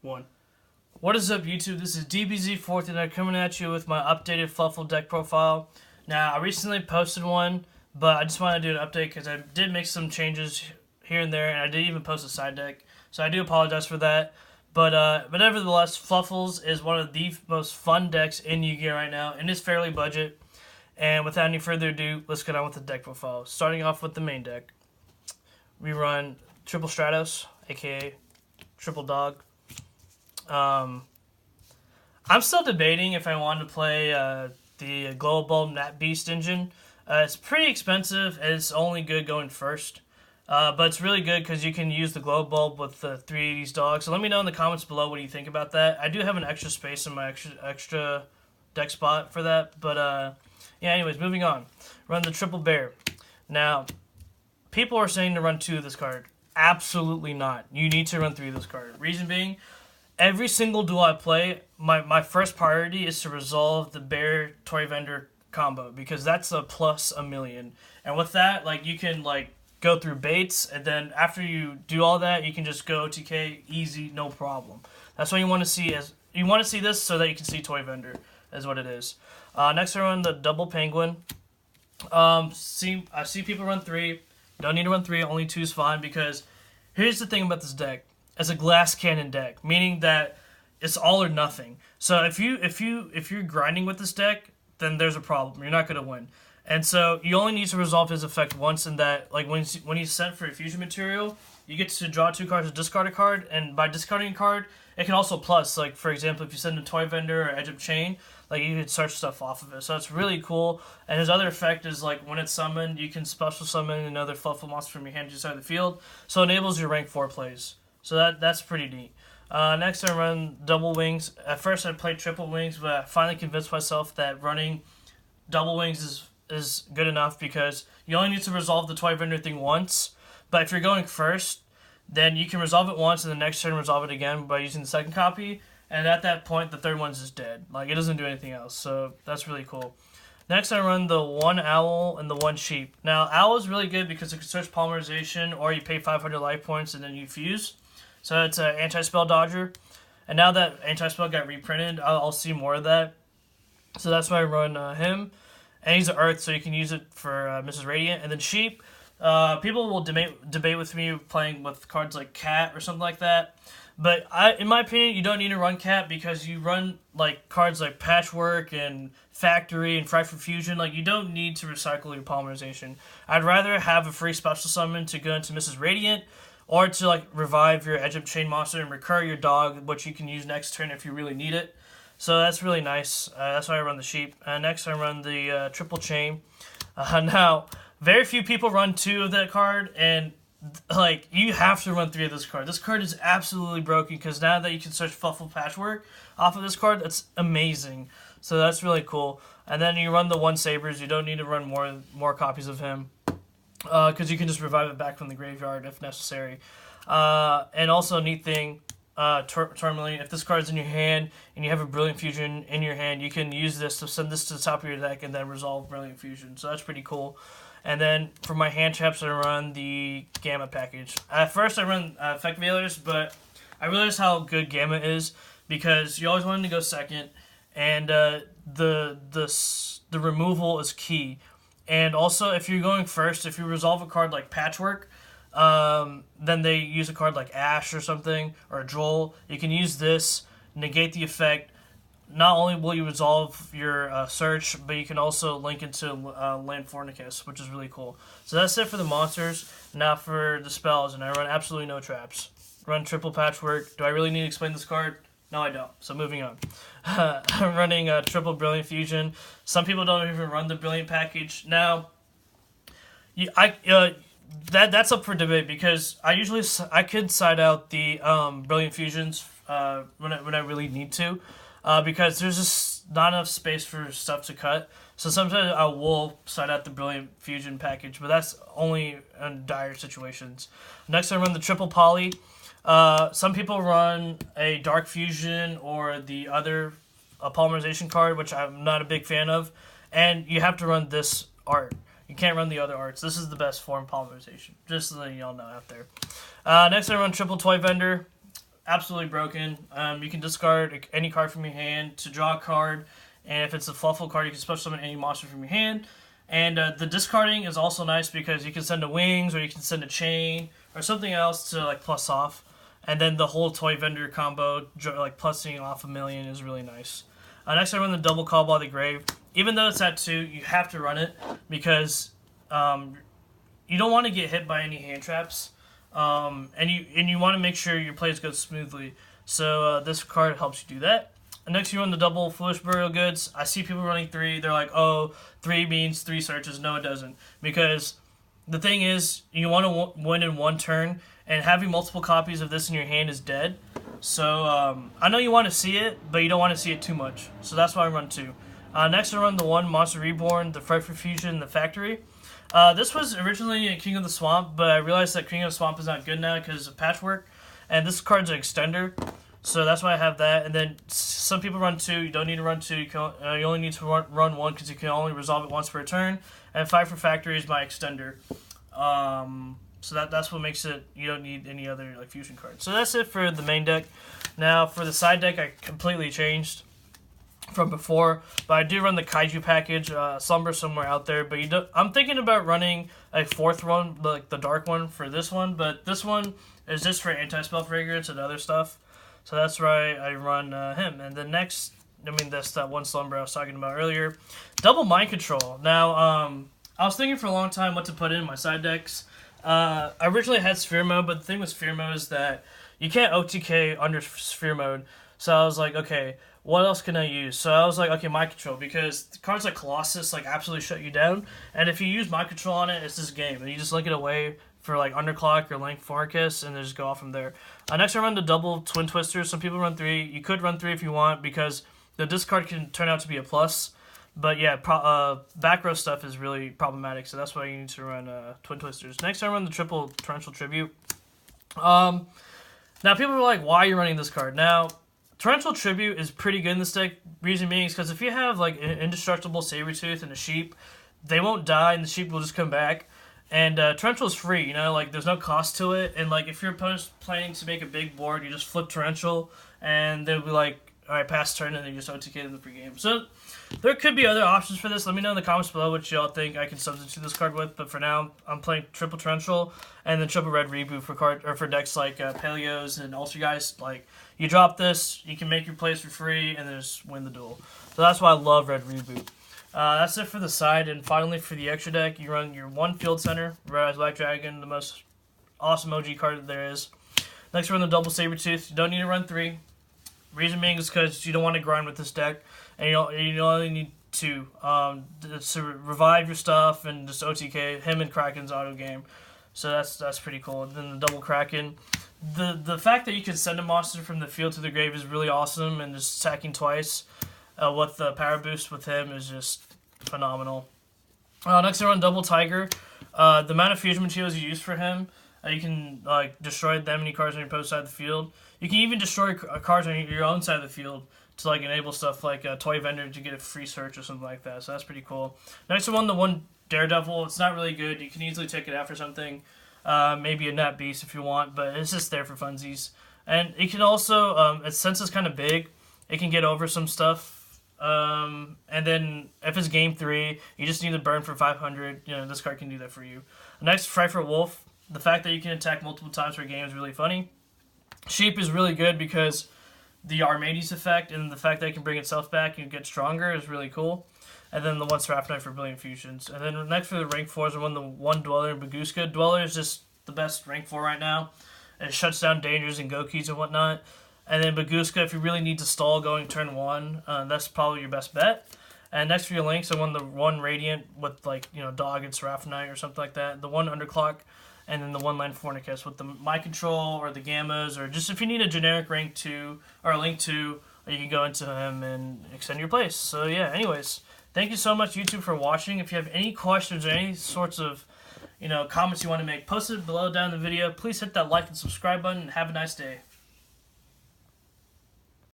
1. What is up, YouTube? This is DBZ14 coming at you with my updated Fluffal deck profile. Now, I recently posted one, but I just want to do an update because I did make some changes here and there, and I did even post a side deck. So I do apologize for that. But nevertheless, Fluffals is one of the most fun decks in Yu-Gi-Oh! Right now, and it's fairly budget. And without any further ado, let's get on with the deck profile. Starting off with the main deck. We run Triple Stratos, aka Triple Dog. I'm still debating if I want to play the Global Nat Beast engine. It's pretty expensive, and it's only good going first. But it's really good because you can use the glow bulb with the 3 of these dogs. So let me know in the comments below what you think about that. I do have an extra space in my extra deck spot for that. But yeah, anyways, moving on. Run the Triple Bear. Now, people are saying to run 2 of this card. Absolutely not. You need to run 3 of this card. Reason being, every single duel I play, my first priority is to resolve the Bear Toy Vendor combo because that's a plus a million. And with that, like, you can like go through baits, and then after you do all that, you can just go TK easy, no problem. That's what you want to see. You want to see this so that you can see Toy Vendor, is what it is. Next, I run the Double Penguin. I see people run 3. Don't need to run 3. Only 2 is fine because here's the thing about this deck. It's a glass cannon deck, meaning that it's all or nothing. So if you're grinding with this deck, then there's a problem. You're not gonna win. And so you only need to resolve his effect once, in that, like, when he's sent for a fusion material, you get to draw 2 cards to discard a card, and by discarding a card, it can also plus. Like, for example, if you send a Toy Vendor or Edge of Chain, like, you can search stuff off of it. So it's really cool. And his other effect is, like, when it's summoned, you can special summon another Fluffal monster from your hand to the side of the field. So it enables your rank 4 plays. So that's pretty neat. Next, I run Double Wings. At first, I played Triple Wings, but I finally convinced myself that running Double Wings is good enough because you only need to resolve the Toy Vendor thing once. But if you're going first, then you can resolve it once, and the next turn resolve it again by using the second copy. And at that point, the third one's just dead. Like, it doesn't do anything else. So that's really cool. Next, I run the 1 Owl and the 1 Sheep. Now, Owl is really good because it can search Polymerization, or you pay 500 life points and then you fuse. So it's an anti-spell dodger. And now that anti-spell got reprinted, I'll see more of that. So that's why I run him. And he's an Earth, so you can use it for Mrs. Radiant. And then Sheep, people will debate with me playing with cards like Cat or something like that. But in my opinion, you don't need to run Cat because you run like cards like Patchwork and Factory and Fright for Fusion. Like, you don't need to recycle your Polymerization. I'd rather have a free special summon to go into Mrs. Radiant, or to like revive your Edge of Chain monster and recur your dog, which you can use next turn if you really need it. So that's really nice. That's why I run the Sheep. Next, I run the Triple Chain. Now, very few people run 2 of that card, and like, you have to run 3 of this card. This card is absolutely broken because now that you can search Fluffal Patchwork off of this card, that's amazing. So that's really cool. And then you run the 1 Sabers. You don't need to run more copies of him because you can just revive it back from the graveyard if necessary. And also, a neat thing, Tourmaline, if this card's in your hand and you have a Brilliant Fusion in your hand, you can use this to send this to the top of your deck and then resolve Brilliant Fusion. So that's pretty cool. And then for my hand traps, I run the Gamma package. At first, I run Effect Veilers, but I realized how good Gamma is because you always want to go second, and the removal is key. And also, if you're going first, if you resolve a card like Patchwork, then they use a card like Ash or something, or Droll. You can use this, negate the effect. Not only will you resolve your search, but you can also link into Land Fornicus, which is really cool. So that's it for the monsters. Now for the spells, and I run absolutely no traps. Run Triple Patchwork. Do I really need to explain this card? No, I don't. So moving on. I'm running Triple Brilliant Fusion. Some people don't even run the Brilliant package. Now, that's up for debate because I could side out the Brilliant Fusions when I really need to. Because there's just not enough space for stuff to cut. So sometimes I will side out the Brilliant Fusion package, but that's only in dire situations. Next, I run the Triple Poly. Some people run a Dark Fusion or the other Polymerization card, which I'm not a big fan of. And you have to run this art. You can't run the other arts. This is the best form Polymerization, just so that y'all know out there. Next, I run Triple Toy Vendor. absolutely broken. You can discard any card from your hand to draw a card, and if it's a Fluffal card, you can special summon any monster from your hand. And the discarding is also nice because you can send a Wings, or you can send a Chain, or something else to like plus off. And then the whole Toy Vendor combo, like plusing off a million, is really nice. Next, I run the double Call by the Grave. Even though it's at 2, you have to run it because you don't want to get hit by any hand traps, and you want to make sure your plays go smoothly. So this card helps you do that. Next, you run the double Foolish Burial Goods. I see people running 3. They're like, oh, 3 means 3 searches. No, it doesn't. Because the thing is, you want to win in 1 turn, and having multiple copies of this in your hand is dead. So I know you want to see it, but you don't want to see it too much. So that's why I run 2. Next, I run the 1 Monster Reborn, the Frightful Fusion, the Factory. This was originally in King of the Swamp, but I realized that King of the Swamp is not good now because of patchwork. And this card's an extender. So that's why I have that. And then some people run 2. You don't need to run 2. You only need to run 1 because you can only resolve it once per turn. And Fight for Factory is my extender. So that's what makes it, you don't need any other like fusion cards. So that's it for the main deck. Now for the side deck, I completely changed from before. But I do run the Kaiju package, Slumber somewhere out there. But I'm thinking about running a 4th one, like the dark one for this one. But this one is just for anti-spell fragrance and other stuff. So that's why I run him. And the next, that's that 1 Slumber I was talking about earlier. Double Mind Control. Now, I was thinking for a long time what to put in my side decks. I originally had Sphere Mode, but the thing with Sphere Mode is that you can't OTK under Sphere Mode. So I was like, okay, what else can I use? So I was like, okay, Mind Control, because cards like Colossus like absolutely shut you down. And if you use Mind Control on it, it's this game. And you just link it away for like Underclock or Link Forcus, and then just go off from there. Next, I run the double Twin Twisters. Some people run 3. You could run 3 if you want, because the discard can turn out to be a plus. But yeah, back row stuff is really problematic, so that's why you need to run Twin Twisters. Next, I run the triple Torrential Tribute. Now, people are like, why are you running this card? Now, Torrential Tribute is pretty good in this deck. Reason being is because if you have like an indestructible Sabertooth and a Sheep, they won't die, and the Sheep will just come back. And Torrential is free, you know, like there's no cost to it. And like if your opponent's planning to make a big board, you just flip Torrential, and they'll be like, all right, pass turn, and then you just OTK them the pre-game. So there could be other options for this. Let me know in the comments below what y'all think I can substitute this card with. But for now, I'm playing triple Torrential and then triple Red Reboot for decks like Paleos and Ultrageist. Like you drop this, you can make your plays for free, and then just win the duel. So that's why I love Red Reboot. That's it for the side, and finally for the extra deck, you run your 1 Field Center, Red Eyes Black Dragon, the most awesome OG card that there is. Next, we run the double Sabertooth. You don't need to run 3. Reason being is because you don't want to grind with this deck, and you only need 2 to revive your stuff and just OTK him and Kraken's auto game. So that's pretty cool. And then the double Kraken. The fact that you can send a monster from the field to the grave is really awesome, and just attacking twice with the power boost with him is just phenomenal. Next, I run double Tiger. The amount of fusion materials you use for him, you can like destroy that many cards on your opposed side of the field. You can even destroy cards on your own side of the field to like enable stuff like a Toy Vendor to get a free search or something like that. So that's pretty cool. Next one, the 1 Daredevil. It's not really good. You can easily take it out for something. Maybe a Nat Beast if you want, but it's just there for funsies. And it can also, since it's kind of big, it can get over some stuff. And then if it's game 3, you just need to burn for 500. You know, this card can do that for you. Next, Frightful Wolf. The fact that you can attack multiple times per game is really funny. Sheep is really good because the Armades effect and the fact that it can bring itself back and get stronger is really cool. And then the 1 Seraph Knight for Brilliant Fusions. And then next for the rank 4s, I won the 1 Dweller and Baguska. Dweller is just the best rank 4 right now. It shuts down dangers and Gokis and whatnot. And then Baguska, if you really need to stall going turn 1, that's probably your best bet. And next for your links, I won the 1 Radiant with like, you know, Dog and Seraph Knight or something like that. The 1 Underclock. And then the 1 Land Fornicus with the Mind Control or the Gammas, or just if you need a generic rank 2 or a link 2, you can go into him and extend your place. So yeah, anyways, thank you so much YouTube for watching. If you have any questions or any sorts of, you know, comments you want to make, post it below down in the video. Please hit that like and subscribe button, and have a nice day.